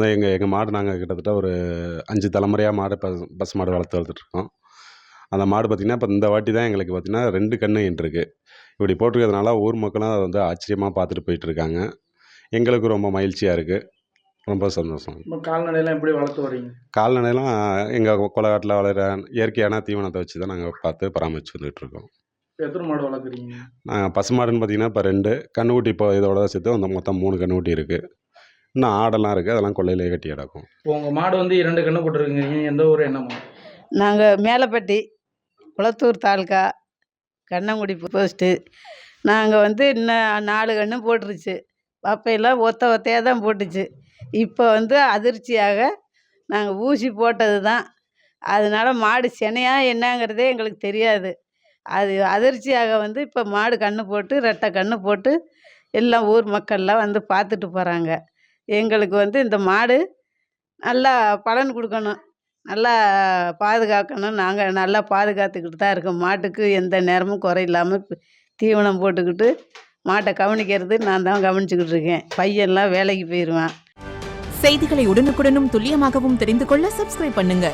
வந்து எங்கள் மாடு நாங்கள் கிட்டத்தட்ட ஒரு 5 தலைமுறையாக மாடு பசு மாடு வளர்த்துட்ருக்கோம். அந்த மாடு பார்த்திங்கன்னா இப்போ இந்த வாட்டி தான் எங்களுக்கு பார்த்திங்கன்னா 2 கன்று ஈன்றுருக்கு. இப்படி போட்டிருக்கிறதுனால ஊர் மக்களும் அதை வந்து ஆச்சரியமாக பார்த்துட்டு போயிட்டுருக்காங்க. எங்களுக்கு ரொம்ப மகிழ்ச்சியாக இருக்குது. ரொம்ப சந்தோஷம். இப்போ கால்நடையெல்லாம் எப்படி வளர்த்து வரீங்க? கால்நடைலாம் எங்கள் கொலகாட்டில் வளர இயற்கையான தீவனத்தை வச்சு தான் நாங்கள் பார்த்து பராமரித்து வந்துகிட்ருக்கோம். எத்தனை மாடு வளர்க்குறீங்க? நாங்கள் பசு மாடுன்னு பார்த்திங்கன்னா இப்போ 2 கன்றுக்குட்டி, இப்போ இதோட சேர்த்து அந்த மொத்தம் 3 கன்றுக்குட்டி இருக்குது. இன்னும் ஆடெல்லாம் இருக்குது, அதெல்லாம் கொல்லையிலேயே கட்டி கிடக்கும். இப்போ உங்கள் மாடு வந்து 2 கன்று போட்டுருக்கீங்க, எந்த ஊர் என்னம்மா? நாங்கள் மேலப்பட்டி, குளத்தூர் தாலுக்கா, கண்ணங்குடி போஸ்ட்டு. நாங்கள் வந்து இன்னும் 4 கன்று போட்டுருச்சு. அப்போயெல்லாம் ஒத்தையாக தான் போட்டுச்சு. இப்போ வந்து அதிர்ச்சியாக நாங்கள் ஊசி போட்டது தான். அதனால மாடு சினையா என்னங்கிறதே எங்களுக்கு தெரியாது. அது அதிர்ச்சியாக வந்து இப்போ மாடு கன்று போட்டு ரெட்டை கன்று போட்டு எல்லாம் ஊர் மக்கள்லாம் வந்து பார்த்துட்டு போகிறாங்க. எங்களுக்கு வந்து இந்த மாடு நல்லா பலன் கொடுக்கணும், நல்லா பாதுகாக்கணும். நாங்கள் நல்லா பாதுகாத்துக்கிட்டு தான் இருக்கோம். மாட்டுக்கு எந்த நேரமும் குறை இல்லாமல் தீவனம் போட்டுக்கிட்டு மாட்டை கவனிக்கிறது நான் தான் கவனிச்சுக்கிட்டு இருக்கேன். பையன்லாம் வேலைக்கு போயிடுவான். செய்திகளை உடனுக்குடனும் துல்லியமாகவும் தெரிந்து கொள்ள சப்ஸ்கிரைப் பண்ணுங்க.